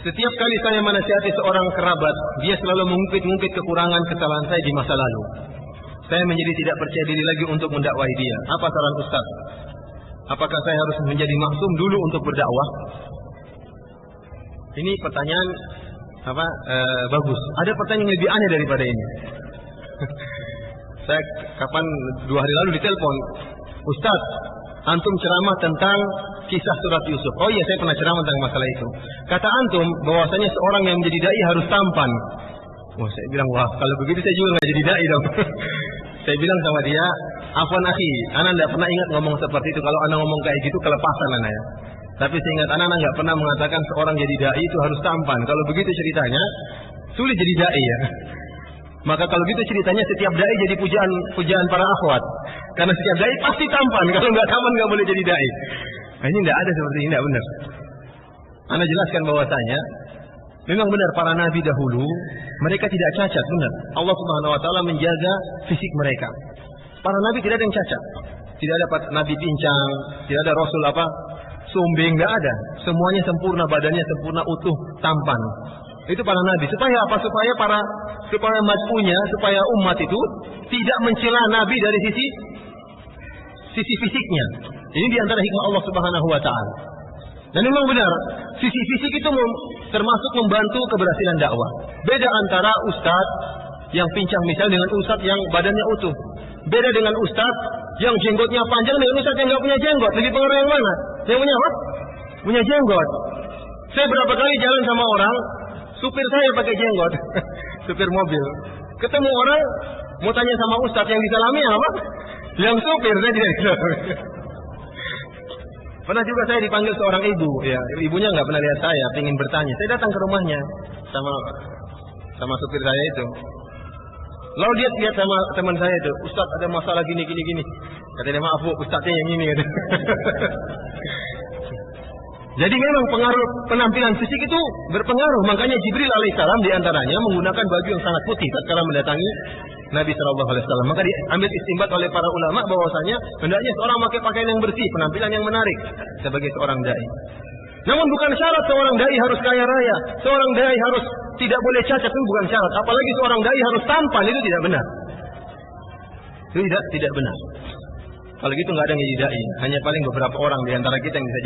Setiap kali saya menasihati seorang kerabat, dia selalu mengungkit-ungkit kekurangan kesalahan saya di masa lalu. Saya menjadi tidak percaya diri lagi untuk mendakwai dia. Apa saran Ustaz? Apakah saya harus menjadi maksum dulu untuk berdakwah? Ini pertanyaan bagus. Ada pertanyaan yang lebih aneh daripada ini. Saya kapan 2 hari lalu ditelepon, Ustaz, antum ceramah tentang kisah surat Yusuf. Oh iya, saya pernah ceramah tentang masalah itu. Kata antum bahwasanya seorang yang menjadi dai harus tampan. Wah, saya bilang, wah, kalau begitu saya juga nggak jadi dai dong. Saya bilang sama dia, afwan akhi, ana enggak pernah ingat ngomong seperti itu. Kalau ana ngomong kayak gitu kelepasan ana ya. Tapi seingat ana enggak pernah mengatakan seorang jadi dai itu harus tampan. Kalau begitu ceritanya, sulit jadi dai ya. Maka kalau gitu ceritanya setiap dai jadi pujaan para akhwat. Karena setiap dai pasti tampan. Kalau nggak tampan nggak boleh jadi dai. Nah, ini tidak ada seperti ini, tidak benar. Anda jelaskan bahwasanya memang benar para nabi dahulu mereka tidak cacat, benar. Allah Subhanahu Wa Taala menjaga fisik mereka. Para nabi tidak ada yang cacat. Tidak ada nabi pincang, tidak ada rasul sumbing, tidak ada. Semuanya sempurna, badannya sempurna, utuh, tampan. Itu para nabi. Supaya apa? Supaya supaya umat itu tidak mencela nabi dari sisi fisiknya. Ini diantara hikmah Allah Subhanahu Wa Taala. Dan memang benar, sisi fisik itu termasuk membantu keberhasilan dakwah. Beda antara ustadz yang pincang misalnya dengan ustadz yang badannya utuh. Beda dengan ustadz yang jenggotnya panjang dengan ustadz yang nggak punya jenggot. Lebih pengaruh yang mana? Yang punya apa? Punya jenggot. Saya berapa kali jalan sama orang, supir saya pakai jenggot, supir mobil. Ketemu orang mau tanya sama ustadz yang disalami apa? Yang supir saya tidak tahu. Pernah juga saya dipanggil seorang ibu, ya ibunya nggak pernah lihat saya, ingin bertanya. Saya datang ke rumahnya sama supir saya itu. Lalu dia lihat sama teman saya itu, Ustaz ada masalah gini. Kata dia, maaf bu, Ustaznya yang ini. Jadi memang pengaruh penampilan fisik itu berpengaruh. Makanya Jibril alaihissalam diantaranya menggunakan baju yang sangat putih tatkala mendatangi Nabi Shallallahu Alaihi Wasallam. Maka diambil istinbat oleh para ulama bahwasanya hendaknya seorang memakai pakaian yang bersih, penampilan yang menarik sebagai seorang dai. Namun bukan syarat seorang dai harus kaya raya, seorang dai harus tidak boleh cacat, itu bukan syarat. Apalagi seorang dai harus tampan, itu tidak benar. Itu tidak benar. Kalau gitu nggak ada yang jadi dai, hanya paling beberapa orang di antara kita yang bisa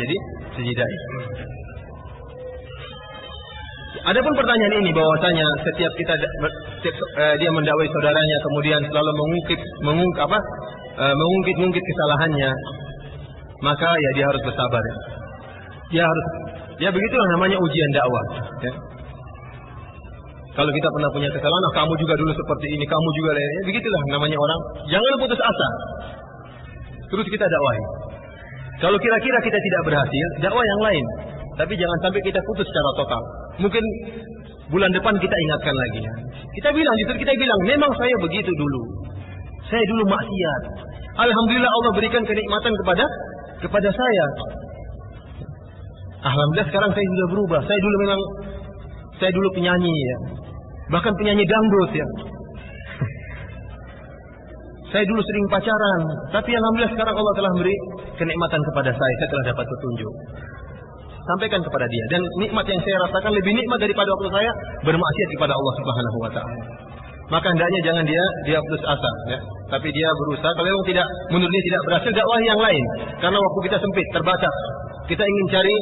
jadi dai. Adapun pertanyaan ini bahwasanya setiap dia mendakwai saudaranya kemudian selalu mengungkit kesalahannya, maka ya dia harus bersabar. Ya begitulah namanya ujian dakwah. Ya. Kalau kita pernah punya kesalahan, kamu juga dulu seperti ini, kamu juga lainnya, begitulah namanya orang. Jangan putus asa. Terus kita dakwahi. Kalau kira-kira kita tidak berhasil, dakwah yang lain. Tapi jangan sampai kita putus secara total. Mungkin bulan depan kita ingatkan lagi. Kita bilang, memang saya begitu dulu. Saya dulu maksiat. Alhamdulillah Allah berikan kenikmatan kepada saya. Alhamdulillah sekarang saya sudah berubah. Saya dulu penyanyi ya. Bahkan penyanyi dangdut ya. Saya dulu sering pacaran, tapi alhamdulillah sekarang Allah telah beri kenikmatan kepada saya telah dapat petunjuk. Sampaikan kepada dia, dan nikmat yang saya rasakan lebih nikmat daripada waktu saya bermaksiat kepada Allah Subhanahu Wa Taala. Maka hendaknya jangan dia putus asa, ya. Tapi dia berusaha. Kalau memang menurut dia tidak berhasil, dakwah yang lain. Karena waktu kita sempit, terbatas. Kita ingin cari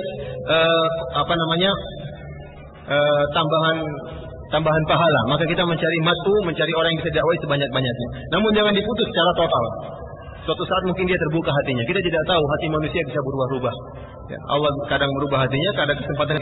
tambahan pahala, maka kita mencari orang yang bisa dakwah sebanyak-banyaknya. Namun jangan diputus secara total. Suatu saat mungkin dia terbuka hatinya. Kita tidak tahu hati manusia bisa berubah-ubah. Ya, Allah kadang merubah hatinya, kadang kesempatan